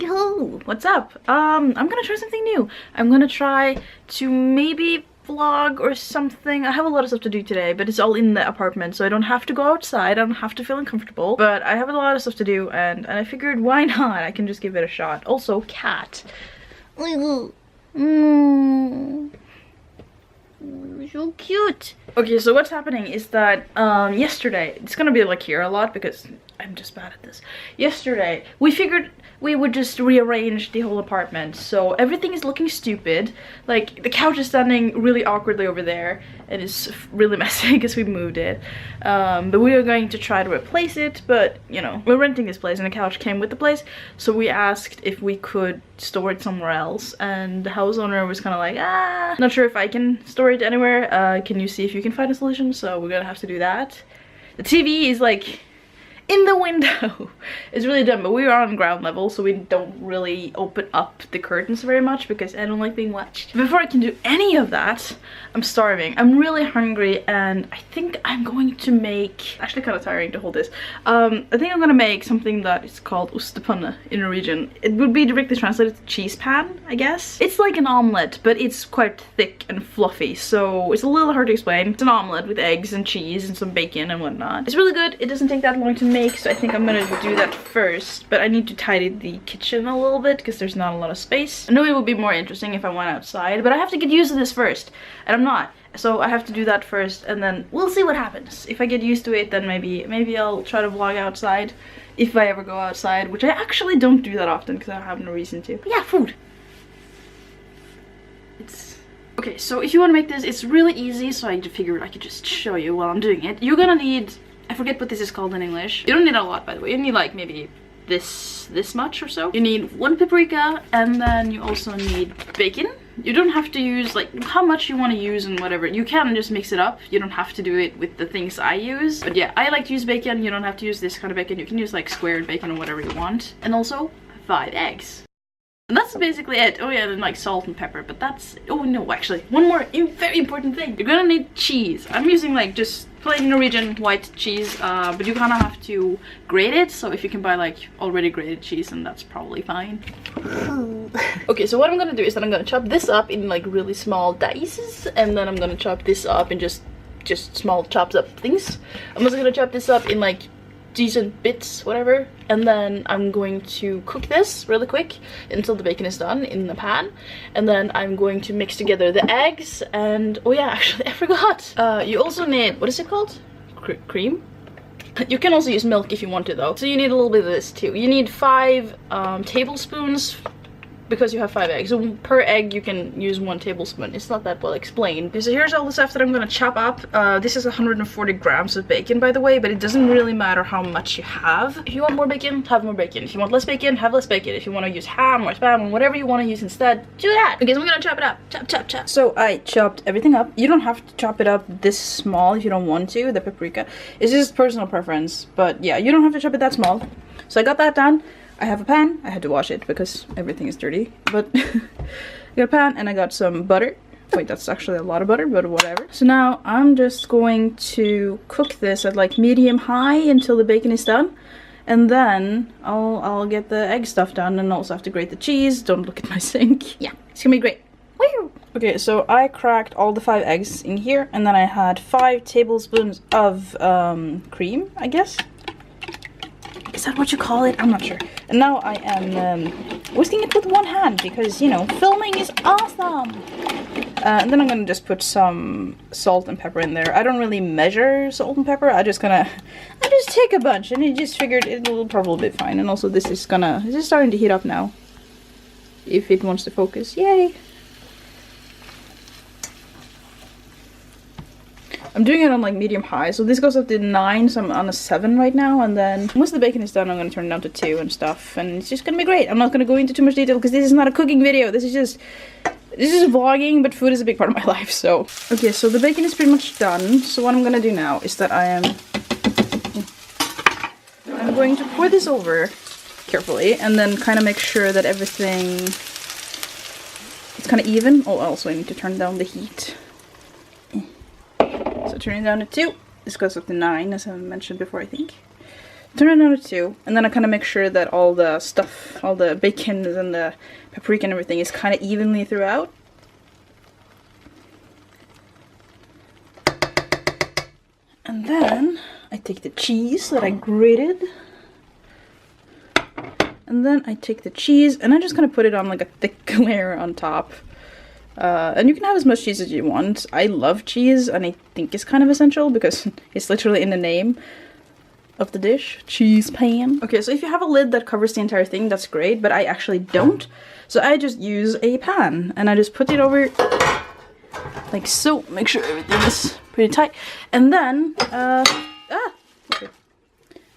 Yo, what's up? I'm gonna try something new. I'm gonna try to maybe vlog or something. I have a lot of stuff to do today, but it's all in the apartment, so I don't have to go outside. I don't have to feel uncomfortable, but I have a lot of stuff to do, and I figured why not? I can just give it a shot. Also, cat. So cute. Okay, so what's happening is that yesterday, it's gonna be like here a lot because I'm just bad at this. Yesterday we figured we would just rearrange the whole apartment, so everything is looking stupid. Like the couch is standing really awkwardly over there and it's really messy because we moved it, but we are going to try to replace it. But you know, we're renting this place and the couch came with the place, so we asked if we could store it somewhere else, and the house owner was kind of like, not sure if I can store it anywhere. Can you see if you can find a solution? So we're gonna have to do that. The TV is like in the window. It's really dumb, but we are on ground level, so we don't really open up the curtains very much because I don't like being watched. Before I can do any of that, I'm starving. I'm really hungry, and I think I'm going to make, actually kind of tiring to hold this, I think I'm gonna make something that is called ostepanne in Norwegian. It would be directly translated to cheese pan, I guess. It's like an omelette, but it's quite thick and fluffy, so it's a little hard to explain. It's an omelette with eggs and cheese and some bacon and whatnot. It's really good. It doesn't take that long to make, so I think I'm gonna do that first, but I need to tidy the kitchen a little bit because there's not a lot of space. I know it would be more interesting if I went outside, but I have to get used to this first, and I'm not, so I have to do that first, and then we'll see what happens. If I get used to it, then maybe I'll try to vlog outside if I ever go outside, which I actually don't do that often because I have no reason to. But yeah, food. Okay, so if you want to make this, it's really easy, so I figured I could just show you while I'm doing it. You're gonna need, I forget what this is called in English. You don't need a lot, by the way. You need like maybe this much or so. You need 1 paprika, and then you also need bacon. You don't have to use like how much you want to use and whatever. You can just mix it up. You don't have to do it with the things I use. But yeah, I like to use bacon. You don't have to use this kind of bacon. You can use like squared bacon or whatever you want. And also 5 eggs. And that's basically it. Oh yeah, then like salt and pepper, but that's, oh no, actually one more very important thing. You're gonna need cheese. I'm using like just plain Norwegian white cheese, but you kind of have to grate it, so if you can buy like already grated cheese, then that's probably fine. Okay, so what I'm gonna do is that I'm gonna chop this up in like really small dices, and then I'm gonna chop this up in just small chopped up things. I'm also gonna chop this up in like decent bits, whatever, and then I'm going to cook this really quick until the bacon is done in the pan, and then I'm going to mix together the eggs, and oh yeah, actually I forgot, you also need, what is it called? Cream? You can also use milk if you want to though, so you need a little bit of this too. You need 5 tablespoons because you have 5 eggs, so per egg you can use 1 tablespoon. It's not that well explained. Okay, so here's all the stuff that I'm gonna chop up. This is 140 grams of bacon, by the way, but it doesn't really matter how much you have. If you want more bacon, have more bacon. If you want less bacon, have less bacon. If you want to use ham or spam or whatever you want to use instead, do that. Okay, so I'm gonna chop it up. Chop. So I chopped everything up. You don't have to chop it up this small if you don't want to, the paprika. It's just personal preference, but yeah, you don't have to chop it that small. So I got that done. I have a pan. I had to wash it because everything is dirty, but I got a pan and I got some butter. Wait, that's actually a lot of butter, but whatever. So now I'm just going to cook this at like medium high until the bacon is done, and then I'll get the egg stuff done, and also have to grate the cheese. Don't look at my sink. Yeah, it's gonna be great. Woo! Okay, so I cracked all the 5 eggs in here, and then I had 5 tablespoons of cream, I guess. Is that what you call it? I'm not sure. And now I am whisking it with one hand because, you know, filming is awesome. And then I'm gonna just put some salt and pepper in there. I don't really measure salt and pepper. I just take a bunch, and I just figured it will probably be fine. And also this is starting to heat up now. If it wants to focus, yay. I'm doing it on like medium high, so this goes up to 9, so I'm on a 7 right now, and then once the bacon is done, I'm gonna turn it down to 2 and stuff, and it's just gonna be great. I'm not gonna go into too much detail because this is not a cooking video. This is vlogging, but food is a big part of my life, so. Okay, so the bacon is pretty much done, so what I'm gonna do now is that I'm going to pour this over carefully, and then kind of make sure that everything is kind of even. Oh, also I need to turn down the heat. So turning down to 2. This goes up to 9, as I mentioned before, I think. turn it down to 2, and then I kind of make sure that all the stuff, all the bacon and the paprika and everything is kind of evenly throughout. And then I take the cheese that I grated. And then I take the cheese and I'm just gonna put it on like a thick layer on top. And you can have as much cheese as you want. I love cheese and I think it's kind of essential because it's literally in the name of the dish. Cheese pan. Okay, so if you have a lid that covers the entire thing, that's great, but I actually don't. So I just use a pan and I just put it over like so. Make sure everything is pretty tight. And then, okay.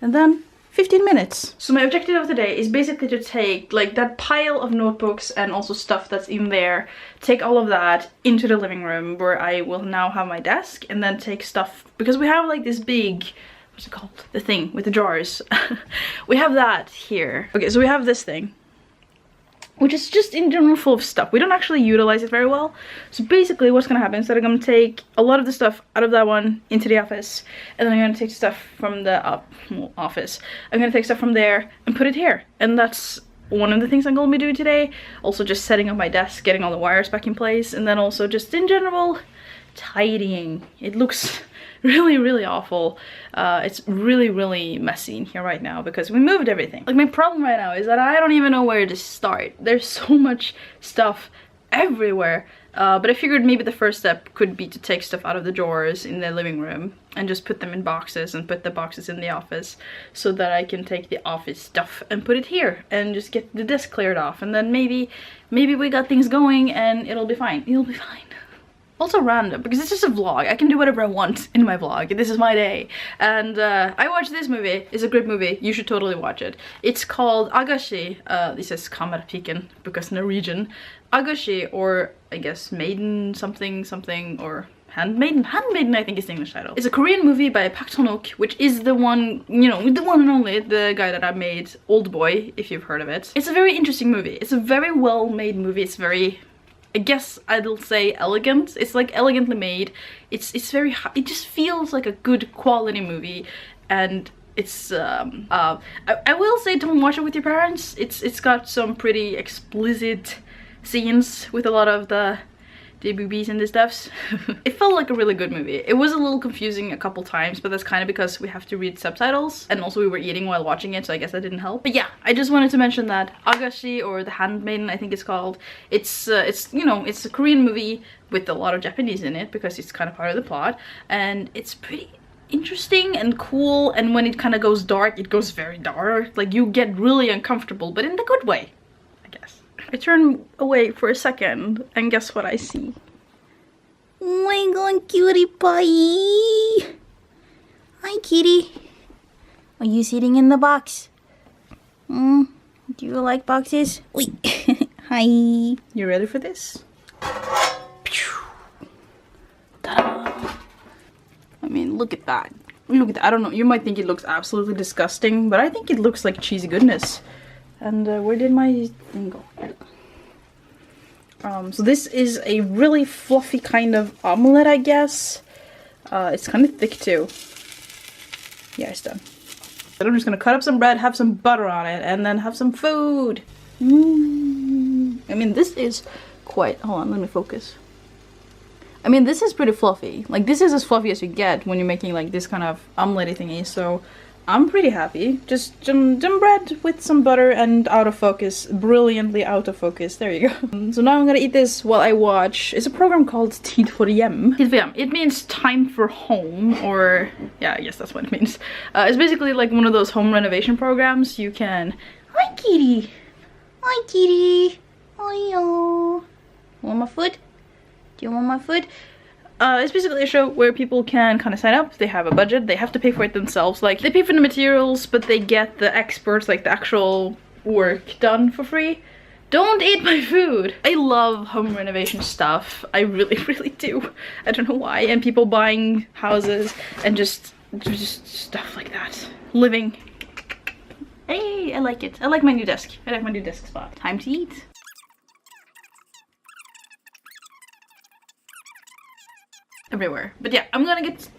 And then 15 minutes. So my objective of the day is basically to take like that pile of notebooks and also stuff that's in there, take all of that into the living room where I will now have my desk, and then take stuff, because we have like this big, what's it called? The thing with the drawers. We have that here. Okay, so we have this thing, which is just in general full of stuff. We don't actually utilize it very well. So basically what's gonna happen is that I'm gonna take a lot of the stuff out of that one into the office, and then I'm gonna take stuff from the office. I'm gonna take stuff from there and put it here. And that's one of the things I'm gonna be doing today. Also just setting up my desk, getting all the wires back in place, and then also just in general tidying. It looks really awful. It's really messy in here right now because we moved everything. Like, my problem right now is that I don't even know where to start. There's so much stuff everywhere. But I figured maybe the first step could be to take stuff out of the drawers in the living room and just put them in boxes and put the boxes in the office, so that I can take the office stuff and put it here and just get the desk cleared off, and then maybe we got things going and it'll be fine. It'll be fine. Also random, because it's just a vlog. I can do whatever I want in my vlog. This is my day. And I watched this movie. It's a great movie. You should totally watch it. It's called Agashi. This is Kammerpiken, because Norwegian. Agashi, or I guess Maiden something, or Handmaiden. Handmaiden, I think, is the English title. It's a Korean movie by Park Chan-wook, which is the one, you know, the one and only, the guy that I made Old Boy, if you've heard of it. It's a very interesting movie. It's a very well made movie. It's very, I guess I'll say, elegant. It's like elegantly made. It's very, it just feels like a good quality movie, and it's I will say don't watch it with your parents. It's got some pretty explicit scenes with a lot of the boobies and the stuffs. It felt like a really good movie. It was a little confusing a couple times, but that's kind of because we have to read subtitles, and also we were eating while watching it, so I guess that didn't help. But yeah, I just wanted to mention that Agashi, or The Handmaiden, I think it's called. It's you know, it's a Korean movie with a lot of Japanese in it because it's kind of part of the plot, and it's pretty interesting and cool, and when it kind of goes dark, it goes very dark. Like, you get really uncomfortable, but in the good way, I guess. I turn away for a second, and guess what I see? Oh my god, cutie pie! Hi, kitty. Are you sitting in the box? Do you like boxes? Wait. Hi. You ready for this? Ta-da! I mean, look at that. Look at that. I don't know, you might think it looks absolutely disgusting, but I think it looks like cheesy goodness. And where did my thing go? So this is a really fluffy kind of omelette, I guess. It's kind of thick too. Yeah, it's done. Then I'm just gonna cut up some bread, have some butter on it, and then have some food. I mean, this is quite, hold on, let me focus. I mean, this is pretty fluffy. Like, this is as fluffy as you get when you're making like this kind of omelette thingy, so I'm pretty happy. Just some bread with some butter and out of focus. Brilliantly out of focus. There you go. So now I'm gonna eat this while I watch. It's a program called Tid for Hjem. Tid for Hjem. It means time for home, or yeah, I guess that's what it means. It's basically like one of those home renovation programs. You can. Hi, kitty. Hi, kitty. Hiyo. Want my food? Do you want my food? It's basically a show where people can kind of sign up. They have a budget, they have to pay for it themselves. Like, they pay for the materials, but they get the experts, like the actual work done for free. Don't eat my food! I love home renovation stuff. I really do. I don't know why. And people buying houses and just stuff like that. Living. Hey, I like it. I like my new desk. I like my new desk spot. Time to eat. Everywhere. But yeah, I'm gonna get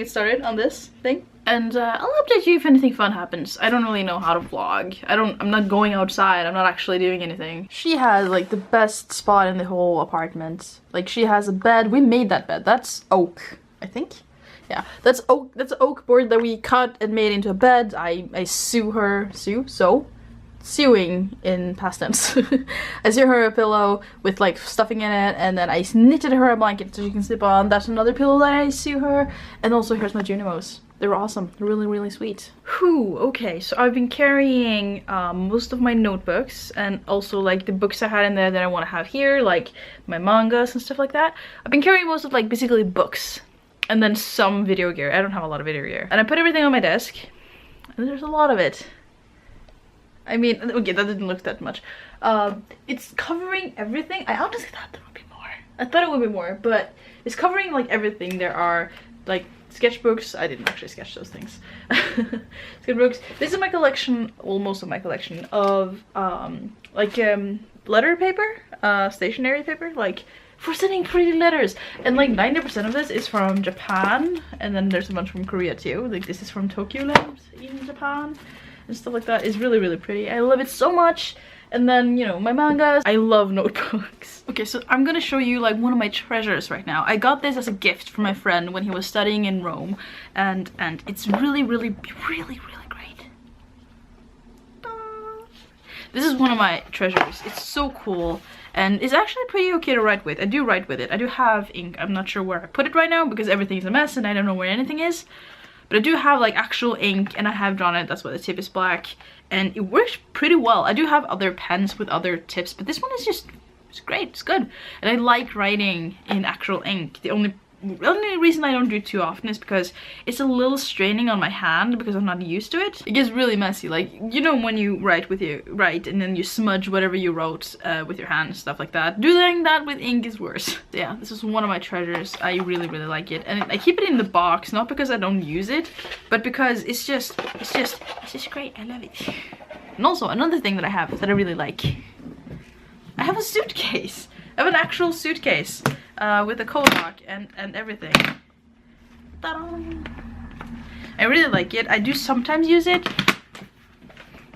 started on this thing. And I'll update you if anything fun happens. I don't really know how to vlog. I'm not going outside. I'm not actually doing anything. She has like the best spot in the whole apartment. Like she has a bed. We made that bed. That's oak, I think. Yeah, that's oak. That's an oak board that we cut and made into a bed. I sewing in past tense. I sew her a pillow with like stuffing in it, and then I knitted her a blanket so she can sleep on. That's another pillow that I sew her, and also here's my Junimos. They're awesome. They're really, really sweet. Whew, okay, so I've been carrying most of my notebooks and also like the books I had in there that I want to have here, like my mangas and stuff like that. I've been carrying most of like basically books and then some video gear. I don't have a lot of video gear. And I put everything on my desk, and there's a lot of it. I mean, okay, that didn't look that much. It's covering everything. I honestly thought there would be more. I thought it would be more, but it's covering like everything. There are like sketchbooks. I didn't actually sketch those things. Sketchbooks. This is my collection, well, most of my collection of letter paper, stationery paper, like for sending pretty letters. And like 90% of this is from Japan, and then there's a bunch from Korea too. Like this is from Tokyo Land in Japan and stuff like that. It's really, really pretty. I love it so much. And then, you know, my mangas. I love notebooks. Okay, so I'm gonna show you like one of my treasures right now. I got this as a gift from my friend when he was studying in Rome, and it's really, really, really, really great. This is one of my treasures. It's so cool, and it's actually pretty okay to write with. I do write with it. I do have ink. I'm not sure where I put it right now because everything's a mess and I don't know where anything is. But I do have like actual ink, and I have drawn it. That's why the tip is black, and it works pretty well. I do have other pens with other tips, but this one is just, it's great, it's good. And I like writing in actual ink. The only reason I don't do it too often is because it's a little straining on my hand because I'm not used to it. It gets really messy, like, you know, when you write and then you smudge whatever you wrote with your hand and stuff like that. Doing that with ink is worse. So yeah, this is one of my treasures. I really, really like it, and I keep it in the box, not because I don't use it, but because it's just great. I love it. And also another thing that I have that I really like, I have a suitcase. I have an actual suitcase with a Kodak and everything. Ta-da! I really like it. I do sometimes use it,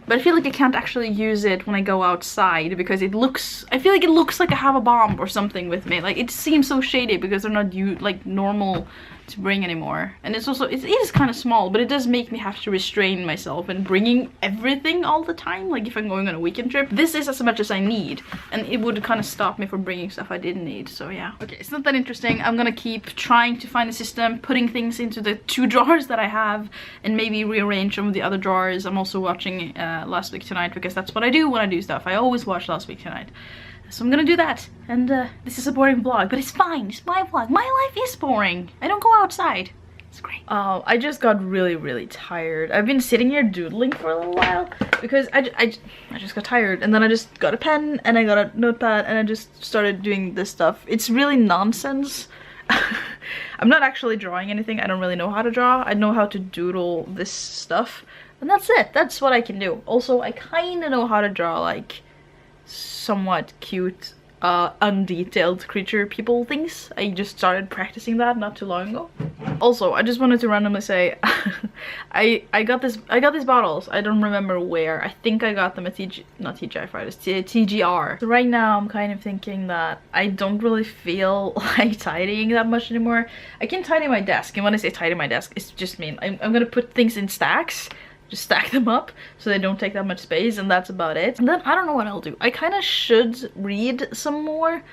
but I feel like I can't actually use it when I go outside because it looks, I feel like it looks like I have a bomb or something with me. Like it seems so shady because they're not like normal to bring anymore. And it's also, it is kind of small, but it does make me have to restrain myself and bringing everything all the time. Like if I'm going on a weekend trip, this is as much as I need, and it would kind of stop me from bringing stuff I didn't need. So yeah, okay, it's not that interesting. I'm gonna keep trying to find a system, putting things into the 2 drawers that I have, and maybe rearrange some of the other drawers. I'm also watching Last Week Tonight because that's what I do when I do stuff. I always watch Last Week Tonight. So I'm gonna do that, and this is a boring vlog, but it's fine, it's my vlog. My life is boring. I don't go outside. It's great. I just got really, really tired. I've been sitting here doodling for a little while because I just got tired, and then I just got a pen and I got a notepad and I just started doing this stuff. It's really nonsense. I'm not actually drawing anything. I don't really know how to draw. I know how to doodle this stuff, and that's it. That's what I can do. Also, I kind of know how to draw like somewhat cute undetailed creature people things. I just started practicing that not too long ago. Also, I just wanted to randomly say I got these bottles. I don't remember where. I think I got them at TGR. So right now I'm kind of thinking that I don't really feel like tidying that much anymore. I can tidy my desk, and when I say tidy my desk, it's just mean I'm gonna put things in stacks. Just stack them up so they don't take that much space, and that's about it. And then I don't know what I'll do. I kind of should read some more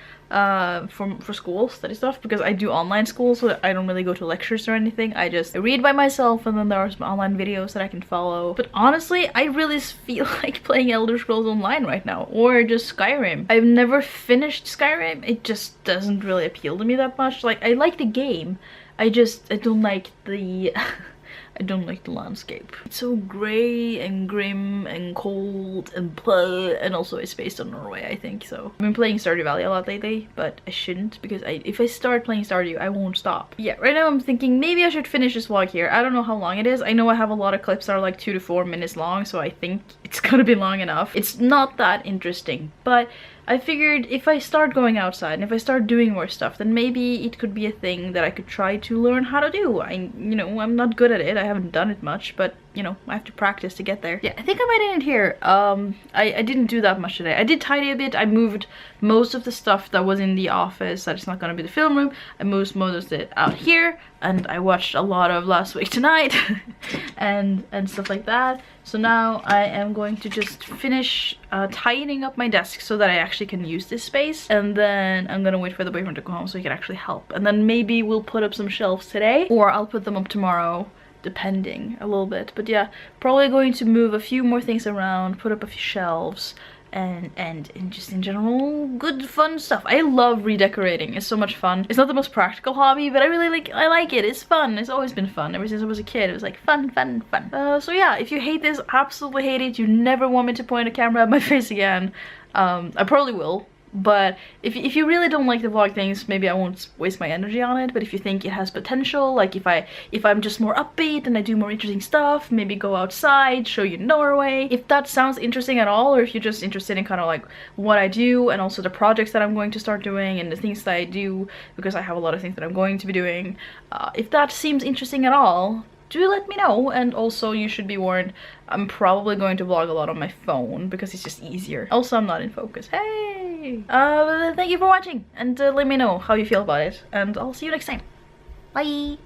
for school study stuff, because I do online school, so I don't really go to lectures or anything. I read by myself, and then there are some online videos that I can follow. But honestly, I really feel like playing Elder Scrolls Online right now, or just Skyrim. I've never finished Skyrim. It just doesn't really appeal to me that much. Like, I like the game, I don't like the I don't like the landscape. It's so grey and grim and cold and blah, and also it's based on Norway, I think, so. I've been playing Stardew Valley a lot lately, but I shouldn't, because if I start playing Stardew, I won't stop. Yeah, right now I'm thinking maybe I should finish this vlog here. I don't know how long it is. I know I have a lot of clips that are like 2 to 4 minutes long, so I think it's gonna be long enough. It's not that interesting, but I figured if I start going outside and if I start doing more stuff, then maybe it could be a thing that I could try to learn how to do. You know, I'm not good at it. I haven't done it much, but you know, I have to practice to get there. Yeah, I think I might end it here. I didn't do that much today. I did tidy a bit. I moved most of the stuff that was in the office that is not gonna be the film room. I moved most of it out here, and I watched a lot of Last Week Tonight and stuff like that. So now I am going to just finish tidying up my desk so that I actually can use this space, and then I'm gonna wait for the boyfriend to go home so he can actually help, and then maybe we'll put up some shelves today, or I'll put them up tomorrow, depending a little bit. But yeah, probably going to move a few more things around, put up a few shelves, and just in general good fun stuff. I love redecorating. It's so much fun. It's not the most practical hobby, but I like it. It's fun. It's always been fun ever since I was a kid. It was like fun. So yeah, if you hate this, absolutely hate it, you never want me to point a camera at my face again, I probably will. But if you really don't like the vlog things, maybe I won't waste my energy on it. But if you think it has potential, like if I'm just more upbeat and I do more interesting stuff, maybe go outside, show you Norway, if that sounds interesting at all, or if you're just interested in kind of like what I do and also the projects that I'm going to start doing and the things that I do, because I have a lot of things that I'm going to be doing, if that seems interesting at all, do let me know. And also, you should be warned, I'm probably going to vlog a lot on my phone because it's just easier. Also, I'm not in focus. Hey! Thank you for watching, and let me know how you feel about it, and I'll see you next time. Bye!